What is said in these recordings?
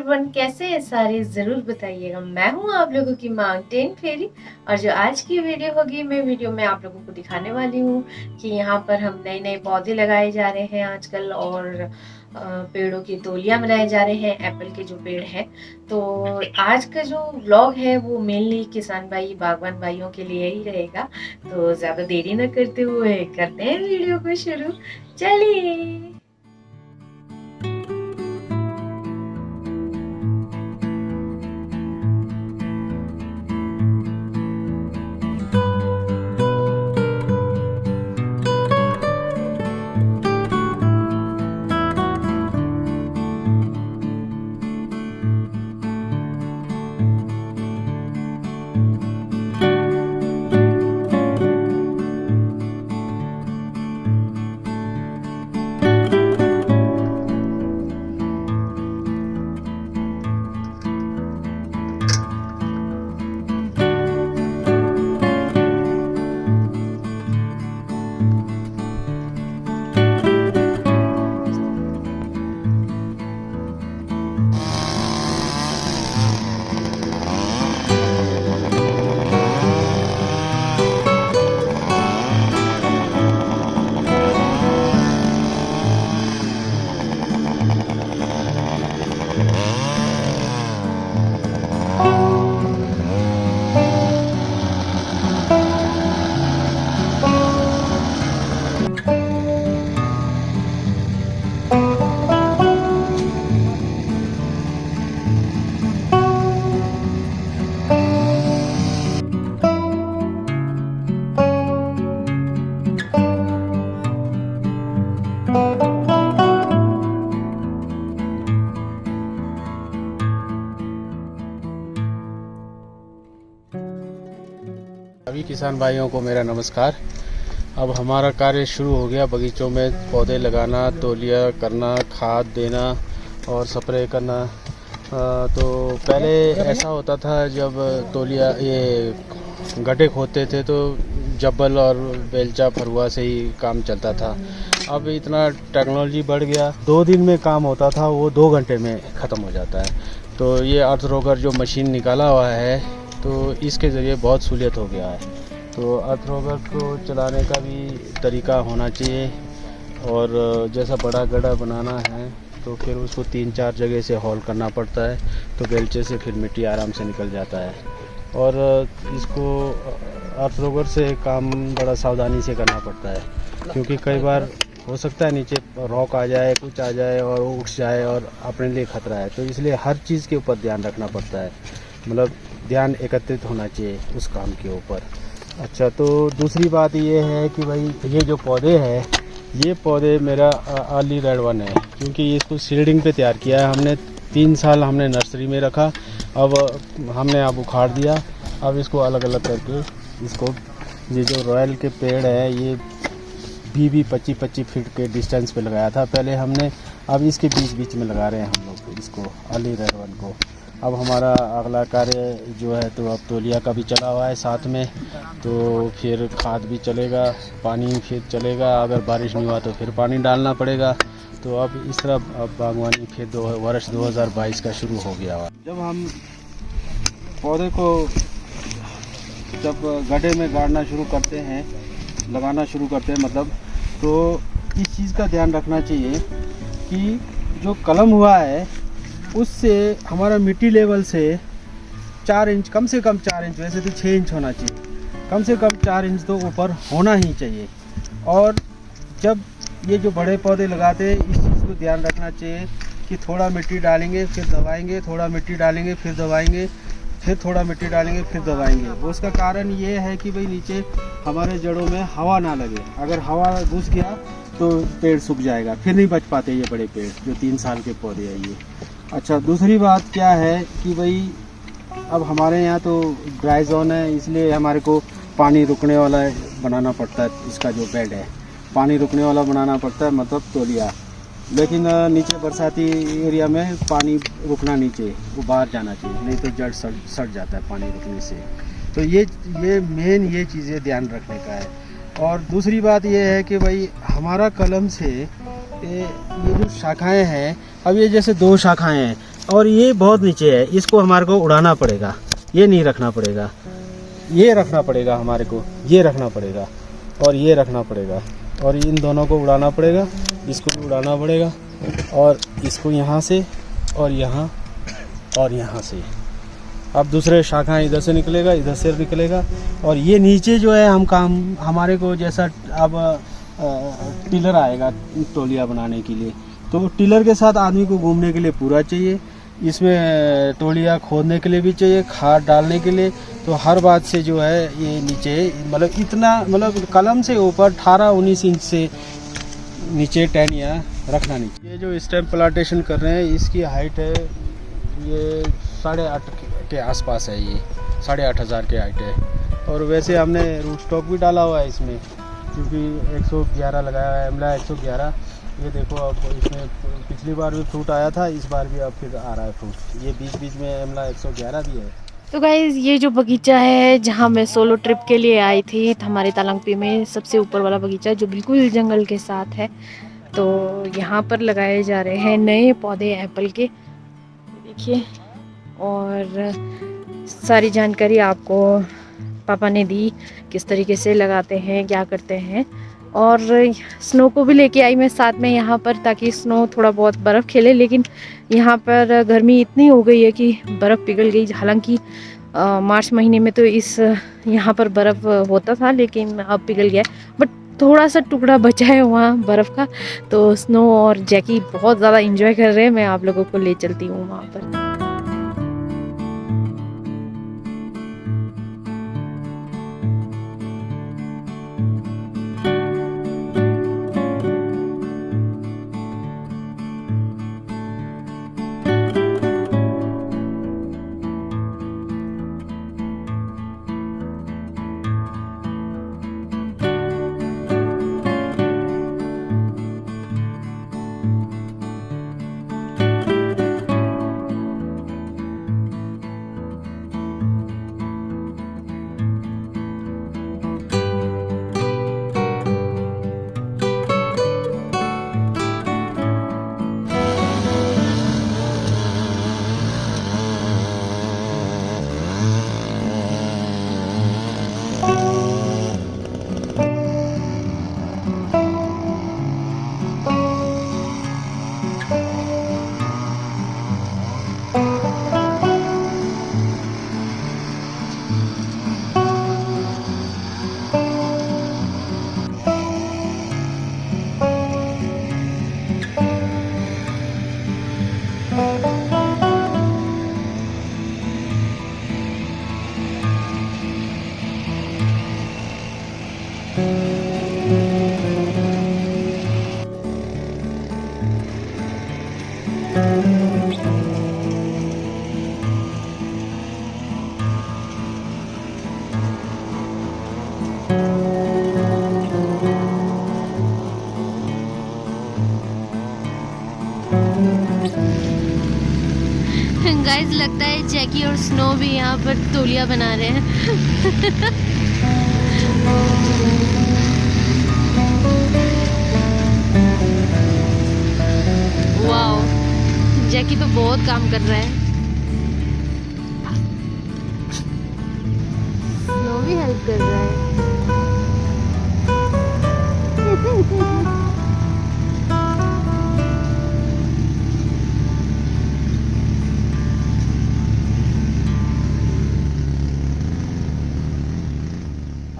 Everyone, कैसे हैं सारे ज़रूर बताइएगा। मैं हूँ आप लोगों की माउंटेन फेरी और जो आज की वीडियो होगी, मैं वीडियो में आप लोगों को दिखाने वाली हूँ कि यहाँ पर हम नए-नए पौधे लगाए जा रहे हैं आजकल और पेड़ों की तोलियाँ बनाए जा रहे हैं, एप्पल के जो पेड़ हैं। तो आज का जो व्लॉग है वो मेनली किसान भाई, बागवान भाइयों के लिए ही रहेगा। तो ज़्यादा देरी न करते हुए करते हैं वीडियो को शुरू। चलिए। सभी किसान भाइयों को मेरा नमस्कार। अब हमारा कार्य शुरू हो गया, बगीचों में पौधे लगाना, तौलिया करना, खाद देना और स्प्रे करना। तो पहले ऐसा होता था, जब तौलिया ये गड्ढे खोदते थे तो जब्बल और बेलचा फरुआ से ही काम चलता था। अब इतना टेक्नोलॉजी बढ़ गया, 2 दिन में काम होता था वो 2 घंटे में ख़त्म हो जाता है। तो ये अर्थ रोगर जो मशीन निकाला हुआ है, तो इसके ज़रिए बहुत सहूलियत हो गया है। तो अर्थ रोगर को चलाने का भी तरीका होना चाहिए, और जैसा बड़ा गड्ढा बनाना है तो फिर उसको 3-4 जगह से हॉल करना पड़ता है, तो बेलचे से फिर मिट्टी आराम से निकल जाता है। और इसको अर्थ रोगर से काम बड़ा सावधानी से करना पड़ता है, क्योंकि कई बार हो सकता है नीचे रॉक आ जाए, कुछ आ जाए और वो उठ जाए और अपने लिए खतरा है। तो इसलिए हर चीज़ के ऊपर ध्यान रखना पड़ता है, मतलब ध्यान एकत्रित होना चाहिए उस काम के ऊपर। अच्छा, तो दूसरी बात ये है कि भाई ये जो पौधे हैं, ये पौधे मेरा अर्ली रेड वन है, क्योंकि इसको सीडिंग पे तैयार किया है हमने। 3 साल हमने नर्सरी में रखा, अब हमने अब उखाड़ दिया। अब इसको अलग अलग करके इसको, ये जो रॉयल के पेड़ है ये 20-25 फीट के डिस्टेंस पे लगाया था पहले हमने, अब इसके बीच में लगा रहे हैं हम लोग इसको, अर्ली रेड वन को। अब हमारा अगला कार्य जो है, तो अब तौलिया का भी चला हुआ है साथ में, तो फिर खाद भी चलेगा, पानी फिर चलेगा। अगर बारिश नहीं हुआ तो फिर पानी डालना पड़ेगा। तो अब इस तरह अब बागवानी फिर वर्ष 2022 का शुरू हो गया हुआ। जब हम पौधे को जब गड्ढे में गाड़ना शुरू करते हैं, लगाना शुरू करते हैं मतलब, तो इस चीज़ का ध्यान रखना चाहिए कि जो कलम हुआ है उससे हमारा मिट्टी लेवल से 4 इंच, कम से कम 4 इंच, वैसे तो 6 इंच होना चाहिए, कम से कम 4 इंच तो ऊपर होना ही चाहिए। और जब ये जो बड़े पौधे लगाते हैं, इस चीज़ को ध्यान रखना चाहिए कि थोड़ा मिट्टी डालेंगे फिर दबाएंगे, थोड़ा मिट्टी डालेंगे फिर दबाएंगे, फिर थोड़ा मिट्टी डालेंगे फिर दबाएंगे। उसका कारण ये है कि भाई नीचे हमारे जड़ों में हवा ना लगे। अगर हवा घुस गया तो पेड़ सूख जाएगा, फिर नहीं बच पाते ये बड़े पेड़ जो 3 साल के पौधे हैं ये। अच्छा, दूसरी बात क्या है कि भाई अब हमारे यहाँ तो ड्राई जोन है, इसलिए हमारे को पानी रुकने वाला बनाना पड़ता है। इसका जो बेड है पानी रुकने वाला बनाना पड़ता है, मतलब तौलिया। लेकिन नीचे बरसाती एरिया में पानी रुकना नहीं चाहिए, वो बाहर जाना चाहिए, नहीं तो जड़ सड़ जाता है पानी रुकने से। तो ये मेन ये चीज़ें ध्यान रखने का है। और दूसरी बात ये है कि भाई हमारा कलम से ये जो शाखाएं हैं, अब ये जैसे 2 शाखाएं हैं, और ये बहुत नीचे है, इसको हमारे को उड़ाना पड़ेगा, ये नहीं रखना पड़ेगा, ये रखना पड़ेगा हमारे को, ये रखना पड़ेगा और ये रखना पड़ेगा और इन दोनों को उड़ाना पड़ेगा, इसको भी उड़ाना पड़ेगा और इसको यहाँ से और यहाँ से। अब दूसरे शाखा इधर से निकलेगा, इधर से निकलेगा और ये नीचे जो है हम काम हमारे को जैसा अब टिलर आएगा तौलिया बनाने के लिए, तो टिलर के साथ आदमी को घूमने के लिए पूरा चाहिए, इसमें तौलिया खोदने के लिए भी चाहिए, खाद डालने के लिए। तो हर बात से जो है ये नीचे मतलब इतना मतलब कलम से ऊपर 18-19 इंच से नीचे टहनियाँ रखना नीचे। ये जो स्टेम प्लांटेशन कर रहे हैं इसकी हाइट है ये 8.5 के आसपास है, ये 8,500 की हाइट है। और वैसे हमने रूट स्टॉक भी डाला हुआ है इसमें, क्योंकि 111 लगाया है, एमला 111। ये देखो अब इसमें पिछली बार भी फ्रूट आया था, इस बार भी अब फिर आ रहा है फ्रूट। ये बीच बीच में एमला 111 भी है। तो गाइज़ ये जो बगीचा है जहाँ मैं सोलो ट्रिप के लिए आई थी हमारे तालंगपी में, सबसे ऊपर वाला बगीचा जो बिल्कुल जंगल के साथ है। तो यहाँ पर लगाए जा रहे हैं नए पौधे एप्पल के, देखिए। और सारी जानकारी आपको पापा ने दी, किस तरीके से लगाते हैं, क्या करते हैं। और स्नो को भी लेके आई मैं साथ में यहाँ पर, ताकि स्नो थोड़ा बहुत बर्फ़ खेले। लेकिन यहाँ पर गर्मी इतनी हो गई है कि बर्फ़ पिघल गई। हालांकि मार्च महीने में तो इस यहाँ पर बर्फ़ होता था, लेकिन अब पिघल गया। बट थोड़ा सा टुकड़ा बचा है वहाँ बर्फ़ का। तो स्नो और जैकी बहुत ज़्यादा इंजॉय कर रहे हैं, मैं आप लोगों को ले चलती हूँ वहाँ पर। गाइस लगता है जैकी और स्नो भी यहाँ पर तौलिया बना रहे हैं। वाओ, जैकी तो बहुत काम कर रहा है। स्नो भी हेल्प कर रहा है।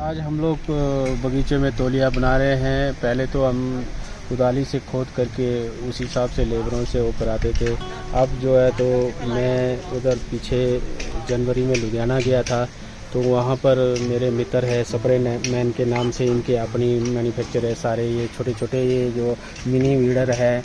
आज हम लोग बगीचे में तौलिया बना रहे हैं। पहले तो हम कुदाली से खोद करके उस हिसाब से लेबरों से वो कराते थे। अब जो है तो मैं उधर पीछे जनवरी में लुधियाना गया था, तो वहाँ पर मेरे मित्र है स्प्रे मैन के नाम से, इनके अपनी मैन्युफैक्चर है सारे। ये छोटे छोटे ये जो मिनी वीडर है,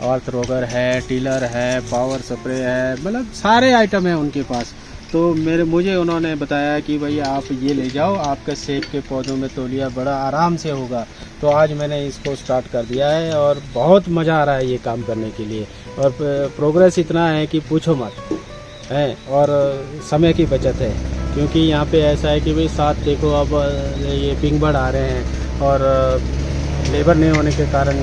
अर्थ रोगर है, टिलर है, पावर स्प्रे है, मतलब सारे आइटम हैं उनके पास। तो मुझे उन्होंने बताया कि भाई आप ये ले जाओ, आपके सेब के पौधों में तौलिया बड़ा आराम से होगा। तो आज मैंने इसको स्टार्ट कर दिया है और बहुत मज़ा आ रहा है ये काम करने के लिए। और प्रोग्रेस इतना है कि पूछो मत है, और समय की बचत है। क्योंकि यहाँ पे ऐसा है कि भाई साथ देखो अब ये पिंग बर्ड आ रहे हैं और लेबर नहीं होने के कारण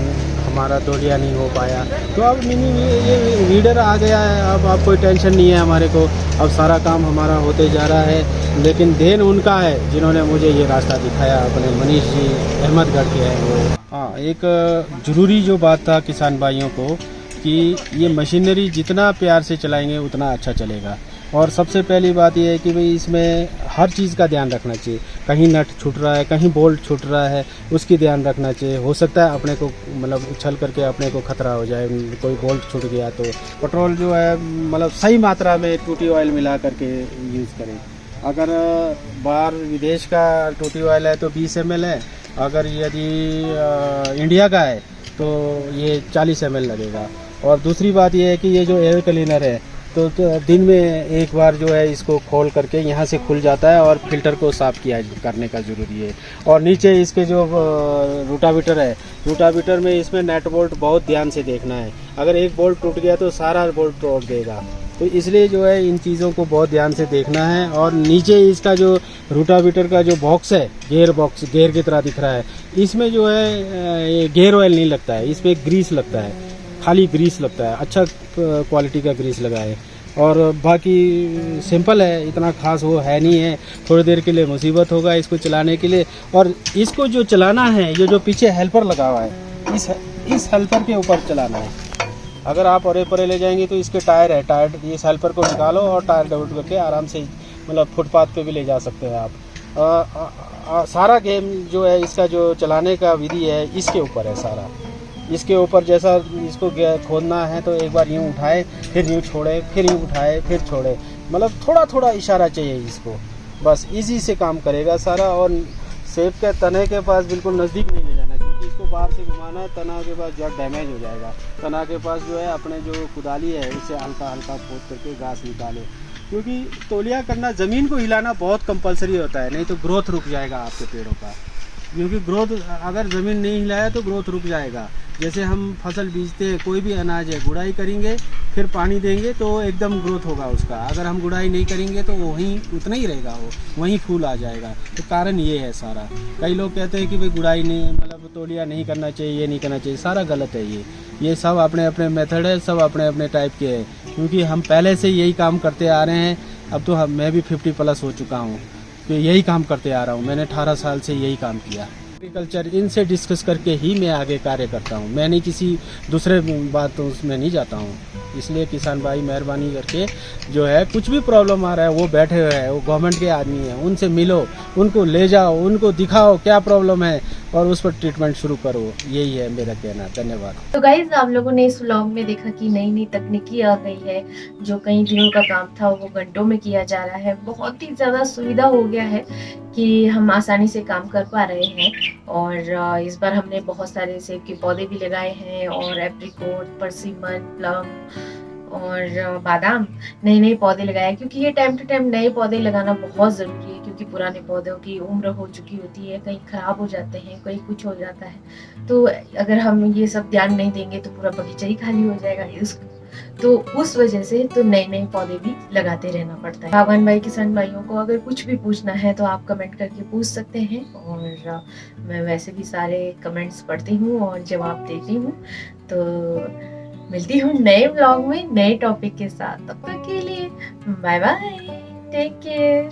हमारा तौलिया नहीं हो पाया। तो अब मिनी ये वीडर आ गया है, अब कोई टेंशन नहीं है हमारे को, अब सारा काम हमारा होते जा रहा है। लेकिन देन उनका है जिन्होंने मुझे ये रास्ता दिखाया, अपने मनीष जी अहमदगढ़ के हैं वो। हाँ, एक ज़रूरी जो बात था किसान भाइयों को कि ये मशीनरी जितना प्यार से चलाएंगे उतना अच्छा चलेगा। और सबसे पहली बात यह है कि भाई इसमें हर चीज़ का ध्यान रखना चाहिए, कहीं नट छूट रहा है, कहीं बोल्ट छूट रहा है, उसकी ध्यान रखना चाहिए। हो सकता है अपने को मतलब उछल करके अपने को खतरा हो जाए, कोई बोल्ट छूट गया तो पेट्रोल जो है मतलब सही मात्रा में टूटी ऑयल मिला करके यूज़ करें। अगर बाहर विदेश का टूटी ऑयल है तो 20 ml है, अगर यदि इंडिया का है तो ये 40 ml लगेगा। और दूसरी बात ये है कि ये जो एयर क्लीनर है तो दिन में एक बार जो है इसको खोल करके यहाँ से खुल जाता है और फिल्टर को साफ़ किया करने का ज़रूरी है। और नीचे इसके जो रोटावेटर है, रोटावेटर में इसमें नट बोल्ट बहुत ध्यान से देखना है, अगर एक बोल्ट टूट गया तो सारा बोल्ट तोड़ देगा। तो इसलिए जो है इन चीज़ों को बहुत ध्यान से देखना है। और नीचे इसका जो रोटावेटर का जो बॉक्स है, गेयर बॉक्स, गेयर की तरह दिख रहा है, इसमें जो है ये गेयर ऑयल नहीं लगता है, इसमें ग्रीस लगता है, खाली ग्रीस लगता है, अच्छा क्वालिटी का ग्रीस लगा है। और बाकी सिंपल है, इतना खास वो है नहीं है। थोड़ी देर के लिए मुसीबत होगा इसको चलाने के लिए। और इसको जो चलाना है, ये जो पीछे हेल्पर लगा हुआ है, इस हेल्पर के ऊपर चलाना है। अगर आप अरे परे ले जाएंगे तो इसके टायर है, टायर इस हेल्पर को निकालो और टायर डाउट करके आराम से मतलब फुटपाथ पे भी ले जा सकते हैं आप। सारा गेम जो है इसका जो चलाने का विधि है इसके ऊपर है सारा। इसके ऊपर जैसा इसको खोदना है तो एक बार यूँ उठाए, फिर यूँ छोड़े, फिर यूँ उठाए, फिर छोड़े, मतलब थोड़ा थोड़ा इशारा चाहिए इसको, बस इजी से काम करेगा सारा। और सेब के तने के पास बिल्कुल नज़दीक नहीं ले जाना, क्योंकि इसको बाहर से घुमाना है, तना के पास जड़ डैमेज हो जाएगा। तना के पास जो है अपने जो कुदाली है उससे हल्का हल्का खोद करके घास निकाले, क्योंकि तौलिया करना, ज़मीन को हिलाना बहुत कंपलसरी होता है, नहीं तो ग्रोथ रुक जाएगा आपके पेड़ों का। क्योंकि ग्रोथ, अगर ज़मीन नहीं हिलाया तो ग्रोथ रुक जाएगा। जैसे हम फसल बीजते हैं, कोई भी अनाज है, गुड़ाई करेंगे फिर पानी देंगे तो एकदम ग्रोथ होगा उसका। अगर हम गुड़ाई नहीं करेंगे तो वहीं उतना ही रहेगा, वो वहीं फूल आ जाएगा। तो कारण ये है सारा। कई लोग कहते हैं कि भाई गुड़ाई नहीं, मतलब तौलिया नहीं करना चाहिए, ये नहीं करना चाहिए, सारा गलत है ये सब अपने अपने मेथड है, सब अपने अपने टाइप के हैं। क्योंकि हम पहले से यही काम करते आ रहे हैं। अब तो मैं भी 50+ हो चुका हूँ, तो यही काम करते आ रहा हूँ। मैंने 18 साल से यही काम किया। एग्रीकल्चर इनसे डिस्कस करके ही मैं आगे कार्य करता हूँ, मैं नहीं किसी दूसरे बात उसमें नहीं जाता हूँ। इसलिए किसान भाई मेहरबानी करके जो है कुछ भी प्रॉब्लम आ रहा है, वो बैठे हुए हैं, वो गवर्नमेंट के आदमी हैं, उनसे मिलो, उनको ले जाओ, उनको दिखाओ क्या प्रॉब्लम है और उस पर ट्रीटमेंट शुरू करो। यही है मेरा कहना। धन्यवाद। तो गाइज, आप लोगों ने इस व्लॉग में देखा कि नई नई तकनीकी आ गई है। जो कई दिनों का काम था वो घंटों में किया जा रहा है। बहुत ही ज़्यादा सुविधा हो गया है कि हम आसानी से काम कर पा रहे हैं। और इस बार हमने बहुत सारे सेब के पौधे भी लगाए हैं, और एप्रिकॉट, परसिमन, प्लम और बादाम, नए नए पौधे लगाए। क्योंकि ये टाइम टू टाइम नए पौधे लगाना बहुत ज़रूरी है, क्योंकि पुराने पौधों की उम्र हो चुकी होती है, कहीं ख़राब हो जाते हैं, कहीं कुछ हो जाता है। तो अगर हम ये सब ध्यान नहीं देंगे तो पूरा बगीचा ही खाली हो जाएगा। तो उस वजह से तो नए नए पौधे भी लगाते रहना पड़ता है। बागवान भाई, किसान भाइयों को अगर कुछ भी पूछना है तो आप कमेंट करके पूछ सकते हैं, और मैं वैसे भी सारे कमेंट्स पढ़ती हूँ और जवाब देती हूँ। तो मिलती हूँ नए व्लॉग में नए टॉपिक के साथ। तब तक के लिए बाय बाय, टेक केयर।